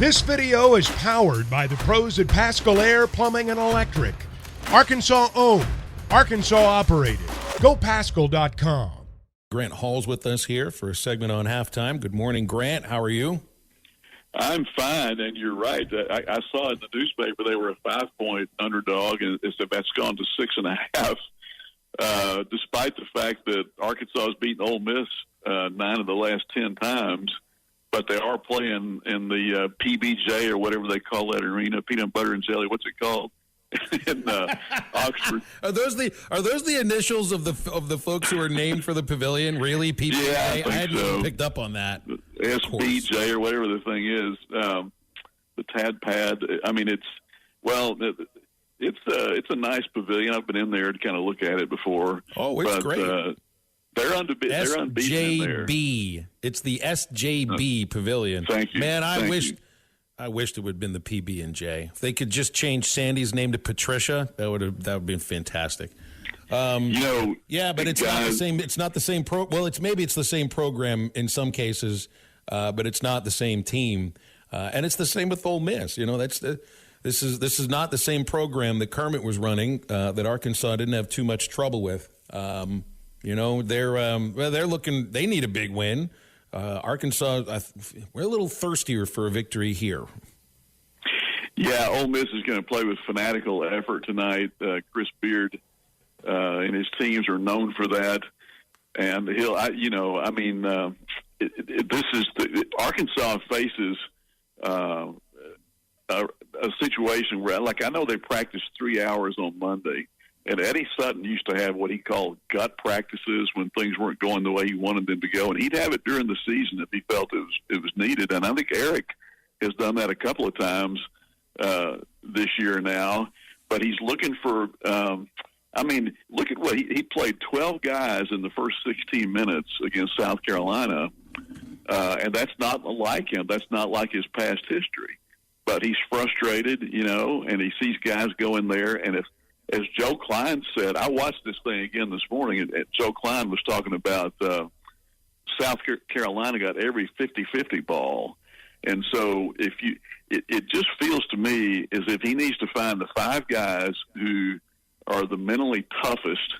This video is powered by the pros at Pascal Air Plumbing and Electric. Arkansas owned, Arkansas operated. GoPascal.com. Grant Hall's with us here for a segment on halftime. Good morning, Grant. How are you? I'm fine, and you're right. I saw in the newspaper they were a 5-point underdog, and that's gone to 6.5, despite the fact that Arkansas has beaten Ole Miss 9 of the last 10 times. But they are playing in the PBJ or whatever they call that arena, peanut butter and jelly. What's it called? In Oxford. Are those the initials of the folks who are named for the pavilion? Really, PBJ? Yeah, I hadn't so. even picked up on that. SBJ or whatever the thing is. The Tad Pad. I mean, it's a nice pavilion. I've been in there to kind of look at it before. Oh, it's great. They're unbeaten in there. SJB. It's the SJB Pavilion. Thank you. Man, I wished it would have been the PB&J. If they could just change Sandy's name to Patricia, that would have been fantastic. Yeah, but it's not the same. It's not the same Well, maybe it's the same program in some cases, but it's not the same team. And it's the same with Ole Miss. This is not the same program that Kermit was running that Arkansas didn't have too much trouble with. They're looking. They need a big win. Arkansas, we're a little thirstier for a victory here. Yeah, Ole Miss is going to play with fanatical effort tonight. Chris Beard and his teams are known for that, and Arkansas faces a situation where, I know they practiced 3 hours on Monday. And Eddie Sutton used to have what he called gut practices when things weren't going the way he wanted them to go. And he'd have it during the season if he felt it was needed. And I think Eric has done that a couple of times this year now. But he's looking for look at what he played 12 guys in the first 16 minutes against South Carolina. And that's not like him. That's not like his past history. But he's frustrated, and he sees guys go in there. And as Joe Klein said, I watched this thing again this morning, and Joe Klein was talking about South Carolina got every 50-50 ball. And so it just feels to me as if he needs to find the 5 guys who are the mentally toughest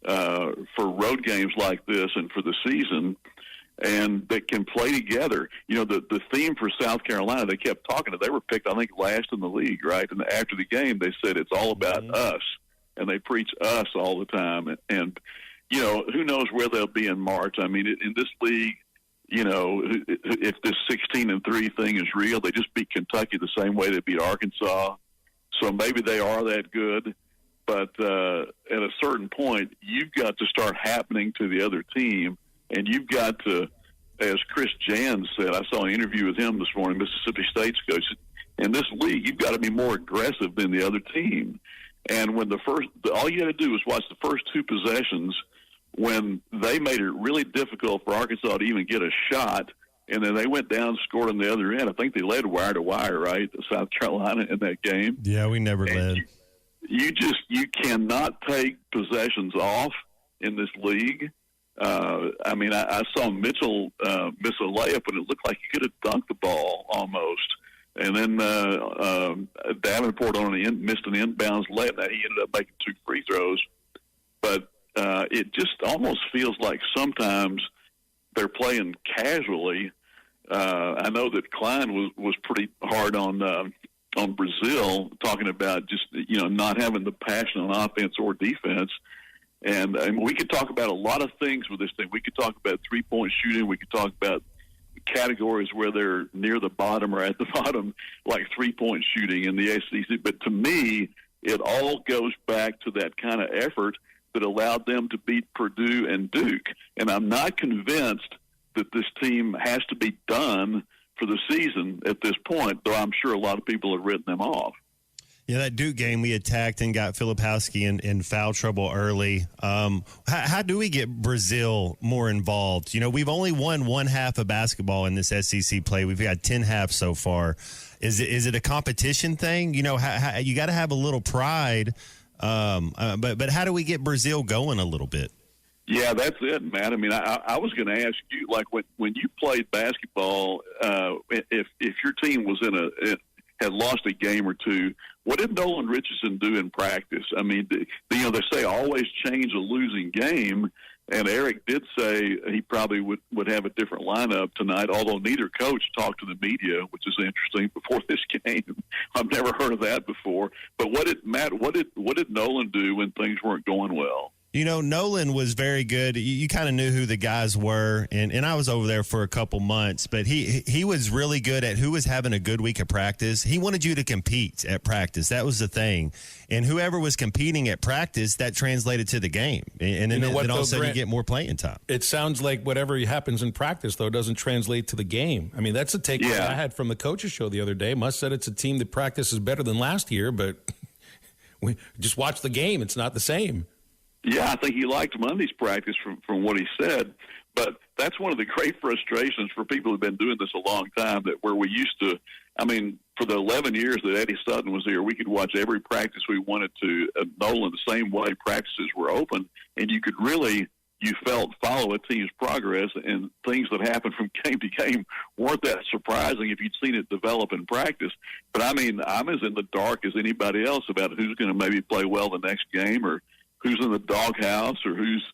for road games like this and for the season, and that can play together. The theme for South Carolina, they kept talking they were picked, I think, last in the league, right? And after the game, they said it's all about us, and they preach us all the time. And who knows where they'll be in March? I mean, in this league, if this 16-3 thing is real, they just beat Kentucky the same way they beat Arkansas. So maybe they are that good. But at a certain point, you've got to start happening to the other team. And you've got to, as Chris Jan said, I saw an interview with him this morning, Mississippi State's coach. In this league, you've got to be more aggressive than the other team. And when all you got to do is watch the first 2 possessions when they made it really difficult for Arkansas to even get a shot, and then they went down and scored on the other end. I think they led wire to wire, right, South Carolina in that game. Yeah, we never led. You cannot take possessions off in this league. I saw Mitchell miss a layup, and it looked like he could have dunked the ball almost. And then Davenport missed an inbounds layup. Now he ended up making 2 free throws. But it just almost feels like sometimes they're playing casually. I know that Klein was pretty hard on Brazil, talking about just not having the passion on offense or defense. And we could talk about a lot of things with this thing. We could talk about 3-point shooting. We could talk about categories where they're near the bottom or at the bottom, like 3-point shooting in the SEC. But to me, it all goes back to that kind of effort that allowed them to beat Purdue and Duke. And I'm not convinced that this team has to be done for the season at this point, though I'm sure a lot of people have written them off. Yeah, that Duke game, we attacked and got Filipowski in foul trouble early. How do we get Brazil more involved? We've only won one half of basketball in this SEC play. We've got 10 halves so far. Is it a competition thing? You got to have a little pride. But how do we get Brazil going a little bit? Yeah, that's it, Matt. I mean, I was going to ask you, like when you played basketball, if your team was had lost a game or two, what did Nolan Richardson do in practice? I mean, they say always change a losing game, and Eric did say he probably would have a different lineup tonight, although neither coach talked to the media, which is interesting, before this game. I've never heard of that before. But what did Nolan do when things weren't going well? Nolan was very good. You kind of knew who the guys were, and I was over there for a couple months, but he was really good at who was having a good week of practice. He wanted you to compete at practice. That was the thing. And whoever was competing at practice, that translated to the game. And then, all of a sudden you get more playing time. It sounds like whatever happens in practice, though, doesn't translate to the game. I mean, that's a takeaway I had from the coaches show the other day. Musk said it's a team that practices better than last year, but we just watch the game. It's not the same. Yeah, I think he liked Monday's practice from what he said. But that's one of the great frustrations for people who've been doing this a long time, that where we used to, I mean, for the 11 years that Eddie Sutton was here, we could watch every practice we wanted to. Nolan, the same way practices were open, and you could really, follow a team's progress, and things that happened from game to game weren't that surprising if you'd seen it develop in practice. But, I mean, I'm as in the dark as anybody else about who's going to maybe play well the next game, or who's in the doghouse, or who's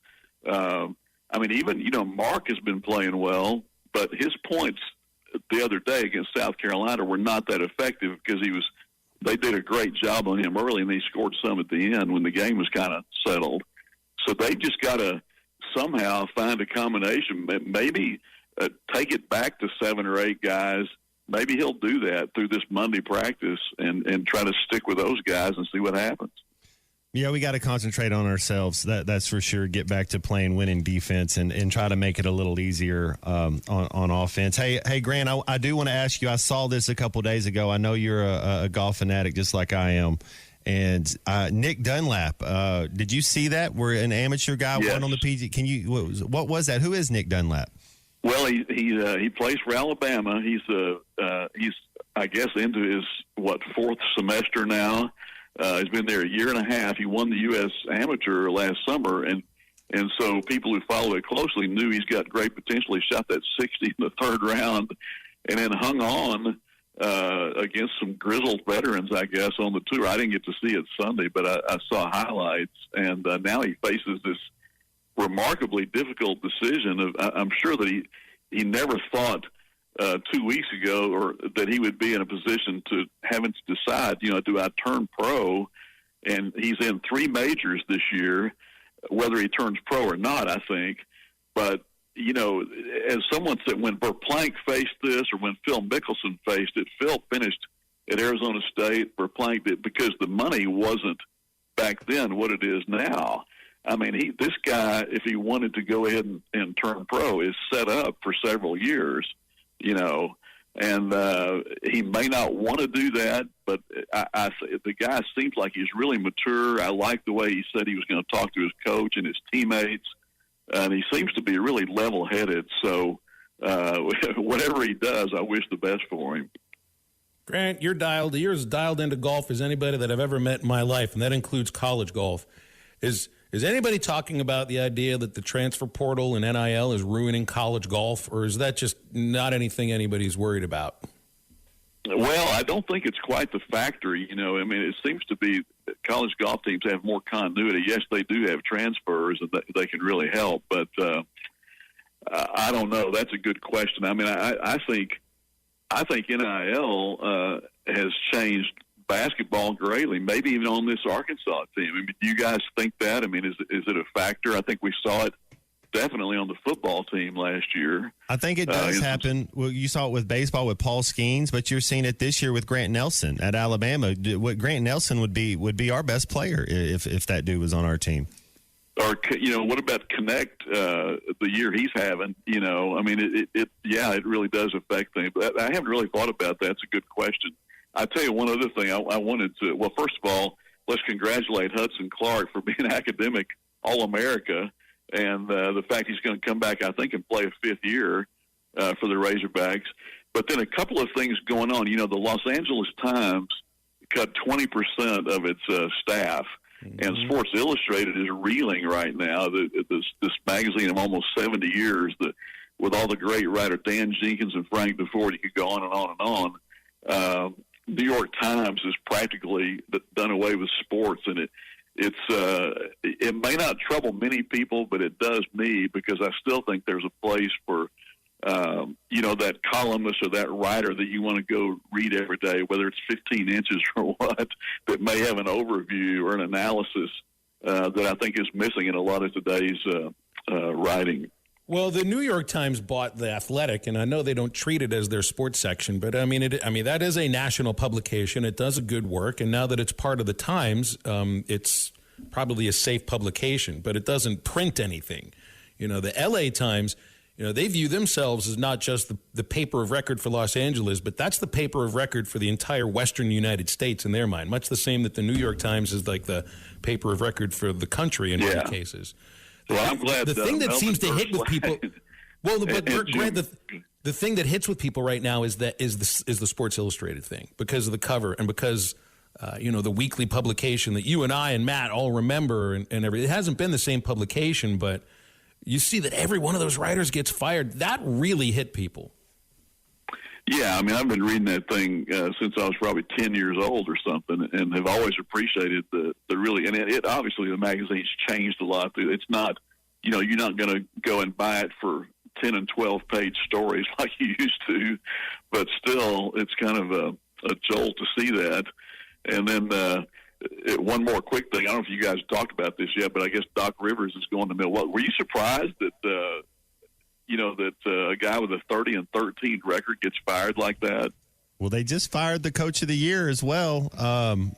even Mark has been playing well, but his points the other day against South Carolina were not that effective because they did a great job on him early, and they scored some at the end when the game was kind of settled. So they just got to somehow find a combination, maybe take it back to 7 or 8 guys. Maybe he'll do that through this Monday practice and try to stick with those guys and see what happens. Yeah, we got to concentrate on ourselves. That's for sure. Get back to playing winning defense and try to make it a little easier on offense. Hey, Grant, I do want to ask you, I saw this a couple days ago. I know you're a golf fanatic just like I am. And Nick Dunlap, did you see that? Where an amateur guy won on the PG? What was that? Who is Nick Dunlap? Well, he plays for Alabama. He's I guess into his 4th semester now. He's been there a year and a half. He won the U.S. Amateur last summer, and so people who follow it closely knew he's got great potential. He shot that 60 in the 3rd round, and then hung on against some grizzled veterans, I guess, on the tour. I didn't get to see it Sunday, but I saw highlights, and now he faces this remarkably difficult decision. I'm sure that he never thought 2 weeks ago, or that he would be in a position to having to decide, do I turn pro? And he's in 3 majors this year, whether he turns pro or not, I think. But, as someone said, when Verplank faced this, or when Phil Mickelson faced it, Phil finished at Arizona State. Verplank did, because the money wasn't back then what it is now. I mean, this guy, if he wanted to go ahead and turn pro, is set up for several years. And he may not want to do that, but the guy seems like he's really mature. I like the way he said he was going to talk to his coach and his teammates, and he seems to be really level-headed. So whatever he does, I wish the best for him. Grant, you're as dialed into golf as anybody that I've ever met in my life, and that includes college golf. Is anybody talking about the idea that the transfer portal and NIL is ruining college golf, or is that just not anything anybody's worried about? Well, I don't think it's quite the factor. I mean, it seems to be that college golf teams have more continuity. Yes, they do have transfers, and they can really help, but I don't know. That's a good question. I mean, I think NIL has changed basketball greatly, maybe even on this Arkansas team. I mean, do you guys think that? I mean, is it a factor? I think we saw it definitely on the football team last year. I think it does happen. Well, you saw it with baseball with Paul Skeens, but you're seeing it this year with Grant Nelson at Alabama. What Grant Nelson would be our best player if that dude was on our team. Or, what about Connect the year he's having? I mean, it really does affect things. But I haven't really thought about that. It's a good question. I'll tell you one other thing I wanted to – well, first of all, let's congratulate Hudson Clark for being academic All-America, and the fact he's going to come back, I think, and play a 5th year for the Razorbacks. But then a couple of things going on. The Los Angeles Times cut 20% of its staff, And Sports Illustrated is reeling right now. This magazine of almost 70 years, with all the great writers, Dan Jenkins and Frank DeFord, you could go on and on and on. New York Times has practically done away with sports, and it may not trouble many people, but it does me, because I still think there's a place for that columnist or that writer that you want to go read every day, whether it's 15 inches or what, that may have an overview or an analysis that I think is missing in a lot of today's writing. Well, the New York Times bought The Athletic, and I know they don't treat it as their sports section, but I mean, that is a national publication. It does a good work, and now that it's part of the Times, it's probably a safe publication, but it doesn't print anything. The L.A. Times, they view themselves as not just the paper of record for Los Angeles, but that's the paper of record for the entire Western United States in their mind, much the same that the New York Times is like the paper of record for the country in many cases. Well, I'm glad the thing that seems to hit with people. Well, but Grant, the thing that hits with people right now is the Sports Illustrated thing, because of the cover and because the weekly publication that you and I and Matt all remember and everything. It hasn't been the same publication, but you see that every one of those writers gets fired. That really hit people. Yeah, I mean, I've been reading that thing since I was probably 10 years old or something, and have always appreciated the really, and it obviously the magazine's changed a lot. It's not, you're not going to go and buy it for 10 and 12 page stories like you used to, but still, it's kind of a jolt to see that. And then one more quick thing. I don't know if you guys talked about this yet, but I guess Doc Rivers is going to Milwaukee. Were you surprised that a guy with a 30-13 record gets fired like that? Well, they just fired the coach of the year as well.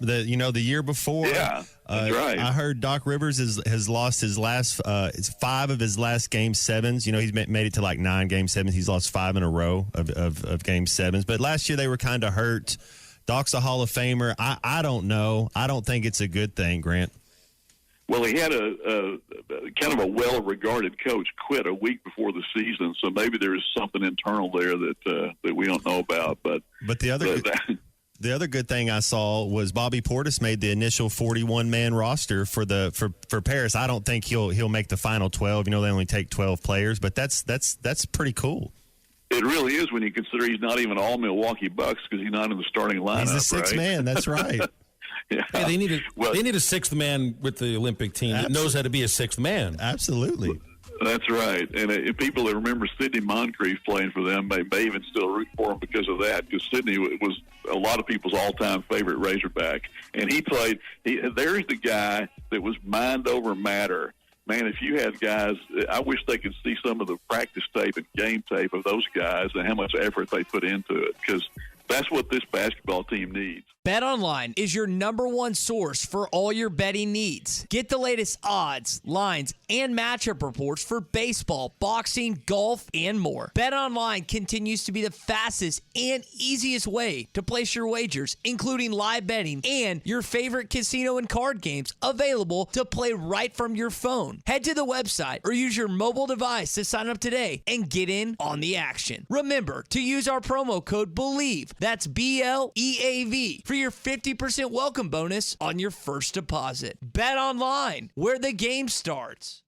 The year before. Yeah, that's right. I heard Doc Rivers has lost his last 5 of his last game 7s. He's made it to like 9 game 7s. He's lost 5 in a row of game 7s. But last year they were kind of hurt. Doc's a Hall of Famer. I don't know. I don't think it's a good thing, Grant. Well, he had a kind of a well-regarded coach quit a week before the season, so maybe there is something internal there that we don't know about. But the other good thing I saw was Bobby Portis made the initial 41-man roster for Paris. I don't think he'll make the final 12. They only take 12 players, but that's pretty cool. It really is when you consider he's not even all Milwaukee Bucks because he's not in the starting lineup. He's the sixth man. That's right. Yeah. Hey, they need a sixth man with the Olympic team that knows how to be a sixth man. Absolutely. That's right. And people that remember Sidney Moncrief playing for them may even still root for him because of that, because Sidney was a lot of people's all-time favorite Razorback. And there's the guy that was mind over matter. Man, if you had guys, I wish they could see some of the practice tape and game tape of those guys and how much effort they put into it, because that's what this basketball team needs. BetOnline is your #1 source for all your betting needs. Get the latest odds, lines, and matchup reports for baseball, boxing, golf, and more. BetOnline continues to be the fastest and easiest way to place your wagers, including live betting and your favorite casino and card games available to play right from your phone. Head to the website or use your mobile device to sign up today and get in on the action. Remember to use our promo code BELIEVE, that's BLEAV, for your 50% welcome bonus on your first deposit. Bet online, where the game starts.